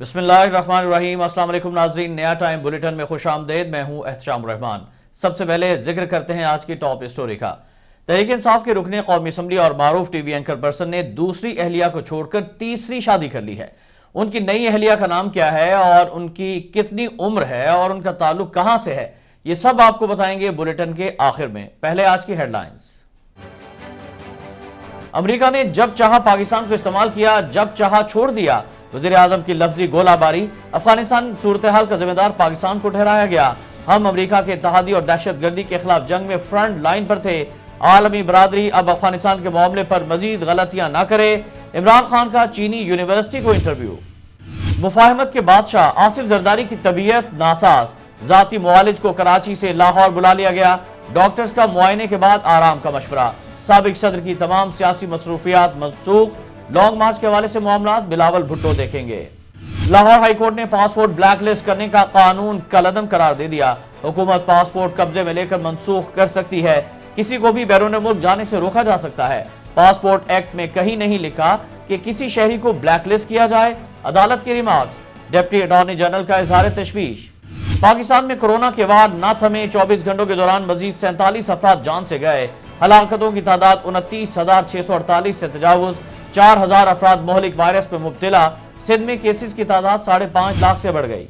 बिस्मिल्लाहिर्रहमानिर्रहीम। अस्सलाम वालेकुम नाज़रीन, नया टाइम बुलेटिन में खुश आमदेद। मैं हूं एहतशाम रहमान। सबसे पहले जिक्र करते हैं आज की टॉप स्टोरी का। तहरीक इंसाफ के रुकने कौमी असम्बली और मारूफ टीवी एंकर पर्सन ने दूसरी अहलिया को छोड़कर तीसरी शादी कर ली है। उनकी नई अहलिया का नाम क्या है और उनकी कितनी उम्र है और उनका ताल्लुक कहां से है, ये सब आपको बताएंगे बुलेटिन के आखिर में। पहले आज की हेडलाइंस। अमेरिका ने जब चाहा पाकिस्तान को इस्तेमाल किया, जब चाहा छोड़ दिया। वज़ीर आज़म की लफ्जी गोलाबारी। अफगानिस्तान सूरत हाल का जिम्मेदार पाकिस्तान को ठहराया गया। हम अमेरिका के इत्तेहादी और दहशत गर्दी के खिलाफ जंग में फ्रंट लाइन पर थे। आलमी बरादरी अब अफगानिस्तान के मामले पर मजीद गलतियां न करे। इमरान खान का चीनी यूनिवर्सिटी को इंटरव्यू। मुफाहमत के बादशाह आसिफ जरदारी की तबीयत नासाज, जाती मुआलिज को कराची से लाहौर बुला लिया गया। डॉक्टर्स का मुआयने के बाद आराम का मशवरा। साबिक सदर की तमाम सियासी मसरूफियात मनसूख। लॉन्ग मार्च के हवाले से मामलात बिलावल भुट्टो देखेंगे। लाहौर हाई कोर्ट ने पासपोर्ट ब्लैक लिस्ट करने का कानून कलअदम करार दे दिया। हुकूमत पासपोर्ट कब्जे में लेकर मनसूख कर सकती है। किसी को भी बैरून मुल्क जाने से रोका जा सकता है। पासपोर्ट एक्ट में कहीं नहीं लिखा कि किसी शहरी को ब्लैक लिस्ट किया जाए। अदालत के रिमार्क्स। डिप्टी अटॉर्नी जनरल का इजहार तशवीश। पाकिस्तान में कोरोना के वार न थमे। 24 घंटों के दौरान मजीद 47 अफराद जान से गए। हलाकतों की तादाद 29,648 से तजावुज। 4,000 अफराद मोहलिक वायरस में मुब्तला। सिंध में केसेस की तादाद 5.5 लाख से बढ़ गई।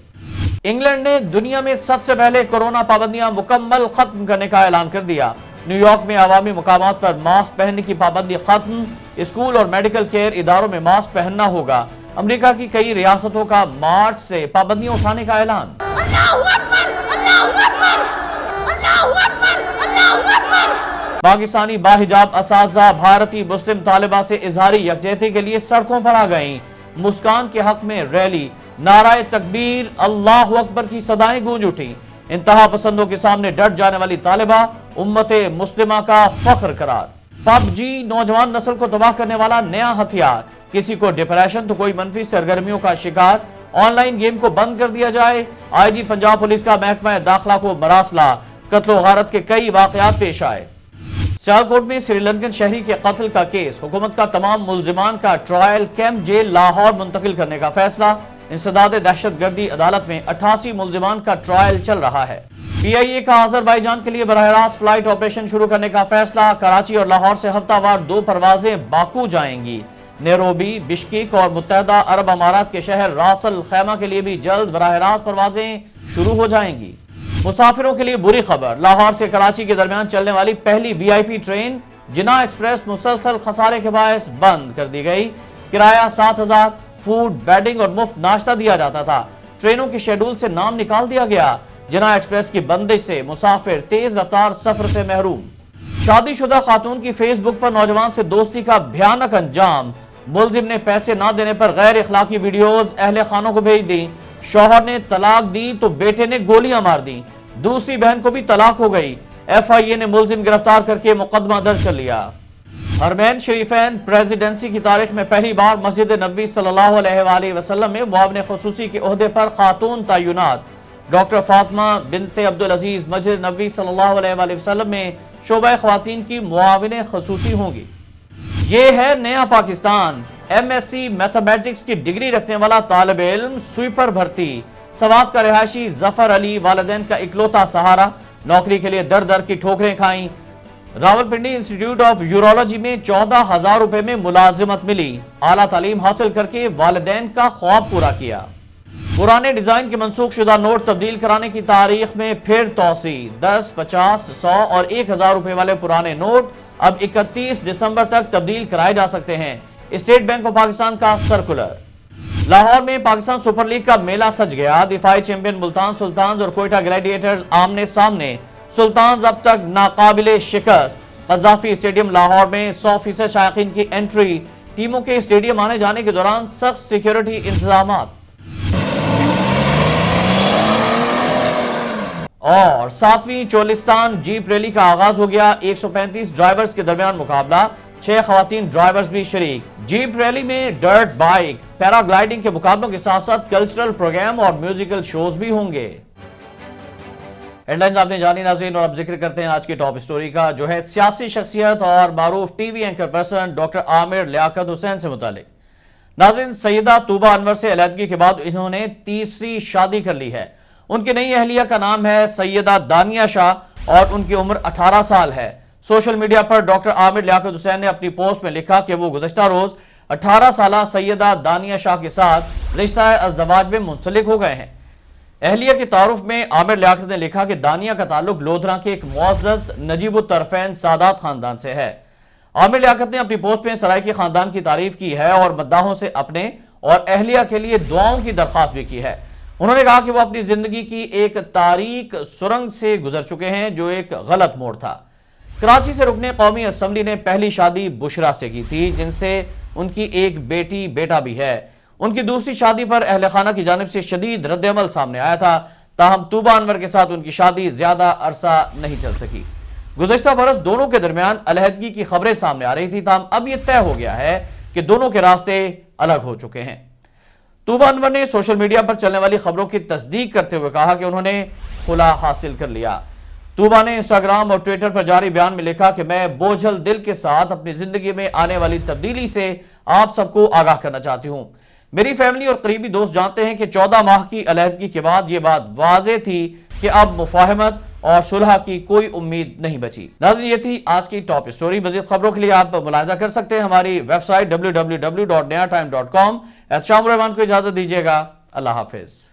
इंग्लैंड ने दुनिया में सबसे पहले कोरोना पाबंदियां मुकम्मल खत्म करने का ऐलान कर दिया। न्यूयॉर्क में अवामी मुकामात पर मास्क पहनने की पाबंदी खत्म। स्कूल और मेडिकल केयर इदारों में मास्क पहनना होगा। अमेरिका की कई रियासतों का मार्च से पाबंदियां उठाने का ऐलान। पाकिस्तानी बाहिजाब असातिज़ा भारतीय मुस्लिम तालिबा से इजहारी यकजहती के लिए सड़कों पर आ गईं। मुस्कान के हक में रैली, नाराए तकबीर, अल्लाहु अकबर की सदाएं गूंज उठी। इंतहा पसंदों के सामने डट जाने वाली तालिबा उम्मते मुस्लिमा का फख्र करार। पबजी नौजवान नस्ल को तबाह करने वाला नया हथियार। किसी को डिप्रेशन तो कोई मनफी सरगर्मियों का शिकार। ऑनलाइन गेम को बंद कर दिया जाए। आईजी पंजाब पुलिस का महकमा दाखिला को मरासला। कत्लो गारत के कई वाकयात पेश आए। सियालकोट में श्रीलंकन शहरी के कत्ल का केस। हुकूमत का तमाम मुल्जिमान का ट्रायल कैंप जेल लाहौर मुंतकिल करने का फैसला। इंसदाद दहशत गर्दी अदालत में 88 मुल्जिमान का ट्रायल चल रहा है। PIA का अजरबैजान के लिए बराह रास्त फ्लाइट ऑपरेशन शुरू करने का फैसला। कराची और लाहौर से हफ्तावार 2 परवाजें बाकू जाएंगी। नैरोबी, बिश्केक और मुत्तहदा अरब अमारात के शहर रास अल खैमा के लिए भी जल्द बराह रास्त परवाजें शुरू हो जाएंगी। मुसाफिरों के लिए बुरी खबर। लाहौर से कराची के दरमियान चलने वाली पहली VIP ट्रेन जिना एक्सप्रेस मुसलसल खसारे के बायस बंद कर दी गई। किराया 7,000, फूड, बेडिंग और मुफ्त नाश्ता दिया जाता था। ट्रेनों के शेड्यूल से नाम निकाल दिया गया। जिना एक्सप्रेस की बंदिश से मुसाफिर तेज रफ्तार सफर से महरूम। शादीशुदा खातून की फेसबुक पर नौजवान से दोस्ती का भयानक अंजाम। मुलजिम ने पैसे ना देने पर गैर इखलाकी वीडियोज अहले खानों को भेज दी। शौहर ने तलाक दी तो बेटे ने गोलियां मार दी। दूसरी बहन को भी तलाक हो गई। FIA ने मुलजिम गिरफ्तार करके मुकदमा दर्ज कर लिया। हरमैन शरीफैन प्रेसिडेंसी की तारीख में पहली बार मस्जिद नबवी सल्लल्लाहु अलैहि वसल्लम में मुआविन खुसूसी के ओहदे पर खातून तय्युनात। डॉक्टर फातिमा बिनते अब्दुल अजीज मस्जिद नबवी सल्लल्लाहु अलैहि वसल्लम में शोबा ख्वातीन की मुआविन खुसूसी होंगी। ये है नया पाकिस्तान। MSc मैथमेटिक्स की डिग्री रखने वाला तालिब इल्म स्वीपर भर्ती। सवात का रिहायशी जफर अली वालिदैन का इकलौता सहारा। नौकरी के लिए दर दर की ठोकरें खाई। रावलपिंडी इंस्टीट्यूट ऑफ यूरोलॉजी में 14,000 रुपए में मुलाजिमत मिली। आला तालीम हासिल करके वालिदैन का ख्वाब पूरा किया। पुराने डिजाइन के मनसूख शुदा नोट तब्दील कराने की तारीख में फिर तोसी। 10, 50, 100 और 1,000 रुपए वाले पुराने नोट अब 31 दिसंबर तक तब्दील कराए जा सकते हैं। स्टेट बैंक ऑफ पाकिस्तान का सर्कुलर। लाहौर में पाकिस्तान सुपर लीग का मेला सज गया। दिफाई चैंपियन मुल्तान सुल्तान्स और कोयटा ग्लैडिएटर्स आमने सामने। सुल्तान्स अब तक नाकाबिले शिकस्त। कज़ाफी स्टेडियम लाहौर में 100% शायकीन की एंट्री। टीमों के स्टेडियम आने जाने के दौरान सख्त सिक्योरिटी इंतजामात। और 7वीं चोलिस्तान जीप रैली का आगाज हो गया। 135 ड्राइवर्स के दरमियान मुकाबला। 6 खवातीन ड्राइवर्स भी शरीक। जीप रैली में डर्ट बाइक, पैराग्लाइडिंग के मुकाबलों के साथ साथ कल्चरल प्रोग्राम और म्यूजिकल शोज भी होंगे। हेडलाइंस आपने जानी नाज़रीन, और अब जिक्र करते हैं आज की टॉप स्टोरी का, जो है सियासी शख्सियत और मारूफ TV anchor person doctor Aamir Liaquat Hussain से मुतालिक। नाज़रीन, सैयदा तूबा अनवर से अलहदगी के बाद इन्होंने तीसरी शादी कर ली है। उनकी नई अहलिया का नाम है सैयदा दानिया शाह और उनकी उम्र 18 साल है। सोशल मीडिया पर डॉक्टर आमिर लियाकत हुसैन ने अपनी पोस्ट में लिखा कि वो गुज़श्ता रोज 18 साल सैयदा दानिया शाह के साथ रिश्ता अज़दवाज में मुंसलिक हो गए हैं। अहलिया के तारुफ में आमिर लियाकत ने लिखा कि दानिया का ताल्लुक लोधरा के एक मुअज़्ज़ज़ नजीबुत तरफ़ैन सादात खानदान से है। आमिर लियाकत ने अपनी पोस्ट में सराइकी खानदान की तारीफ की है और मद्दाहों से अपने और अहलिया के लिए दुआओं की दरख्वास्त भी की है। उन्होंने कहा कि वो अपनी जिंदगी की एक तारीक सुरंग से गुजर चुके हैं जो एक गलत मोड़ था। कराची से रुकने कौमी असम्बली ने पहली शादी बुशरा से की थी, जिनसे उनकी एक बेटी बेटा भी है। उनकी दूसरी शादी पर अहले खाना की जानिब से शदीद रद्द-ए-अमल सामने आया था, ताहम तूबा अनवर के साथ उनकी शादी ज्यादा अरसा नहीं चल सकी। गुज़श्ता बरस दोनों के दरमियान अलहदगी की खबरें सामने आ रही थी, ताहम अब यह तय हो गया है कि दोनों के रास्ते अलग हो चुके हैं। तूबा अनवर ने सोशल मीडिया पर चलने वाली खबरों की तस्दीक करते हुए कहा कि उन्होंने खुला हासिल कर लिया। तूबा ने इंस्टाग्राम और ट्विटर पर जारी बयान में लिखा कि मैं बोझल दिल के साथ अपनी जिंदगी में आने वाली तब्दीली से आप सबको आगाह करना चाहती हूँ। मेरी फैमिली और करीबी दोस्त जानते हैं कि 14 माह की अलहदगी के बाद ये बात वाज़ेह थी कि अब मुफाहमत और सुलह की कोई उम्मीद नहीं बची। नाज़रीन, ये थी आज की टॉप स्टोरी। मज़ीद खबरों के लिए आप मुलाहिज़ा कर सकते हैं हमारी वेबसाइट www.nayatime.com। शाम रहमान को इजाज़त दीजिएगा। अल्लाह हाफिज़।